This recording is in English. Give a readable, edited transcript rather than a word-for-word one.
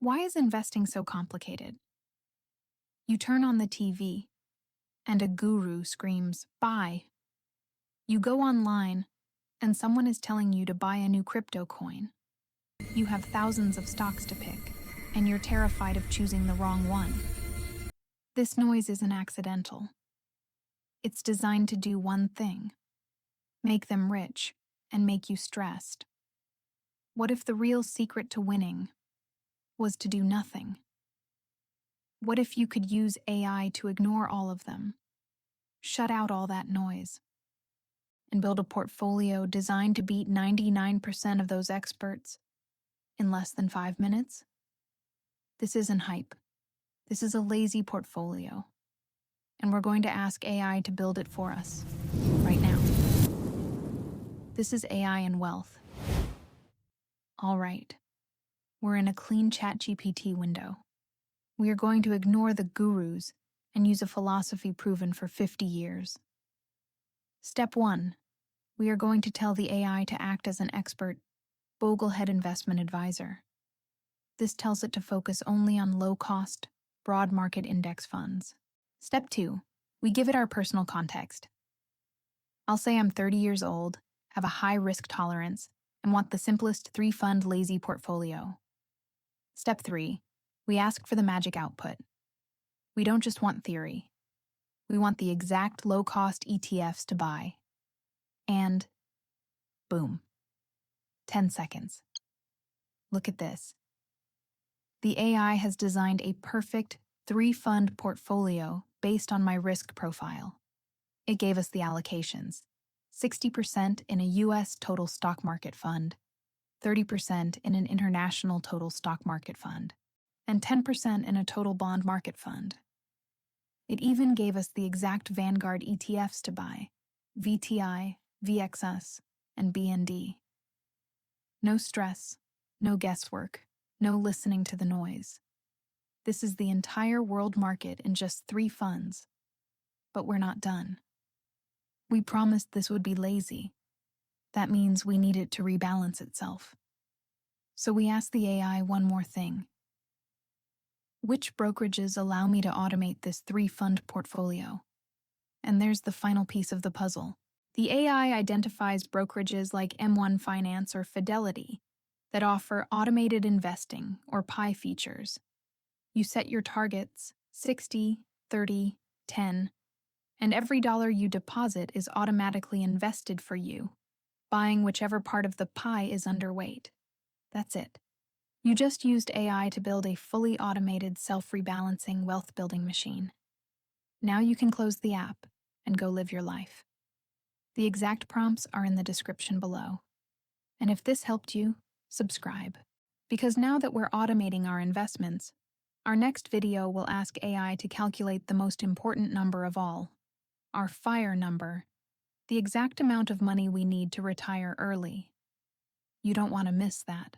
Why is investing so complicated? You turn on the TV, and a guru screams, "Buy." You go online, and someone is telling you to buy a new crypto coin. You have thousands of stocks to pick, and you're terrified of choosing the wrong one. This noise isn't accidental. It's designed to do one thing: make them rich and make you stressed. What if the real secret to winning was to do nothing? What if you could use AI to ignore all of them, shut out all that noise, and build a portfolio designed to beat 99% of those experts in less than 5 minutes? This isn't hype. This is a lazy portfolio, and we're going to ask AI to build it for us right now. This is AI and wealth. All right, we're in a clean ChatGPT window. We are going to ignore the gurus and use a philosophy proven for 50 years. Step 1. We are going to tell the AI to act as an expert Boglehead investment advisor. This tells it to focus only on low-cost, broad market index funds. Step 2. We give it our personal context. I'll say I'm 30 years old, have a high risk tolerance, and want the simplest 3-fund lazy portfolio. Step 3. We ask for the magic output. We don't just want theory. We want the exact low-cost ETFs to buy. And boom. 10 seconds. Look at this. The AI has designed a perfect 3-fund portfolio based on my risk profile. It gave us the allocations: 60% in a US total stock market fund, 30% in an international total stock market fund, and 10% in a total bond market fund. It even gave us the exact Vanguard ETFs to buy: VTI, VXUS, and BND. No stress, no guesswork, no listening to the noise. This is the entire world market in just 3 funds. But we're not done. We promised this would be lazy. That means we need it to rebalance itself. So we asked the AI one more thing. Which brokerages allow me to automate this 3-fund portfolio? And there's the final piece of the puzzle. The AI identifies brokerages like M1 Finance or Fidelity that offer automated investing or PI features. You set your targets, 60, 30, 10, and every dollar you deposit is automatically invested for you, buying whichever part of the pie is underweight. That's it. You just used AI to build a fully automated self-rebalancing wealth-building machine. Now you can close the app and go live your life. The exact prompts are in the description below. And if this helped you, subscribe. Because now that we're automating our investments, our next video will ask AI to calculate the most important number of all, our FIRE number, the exact amount of money we need to retire early. You don't want to miss that.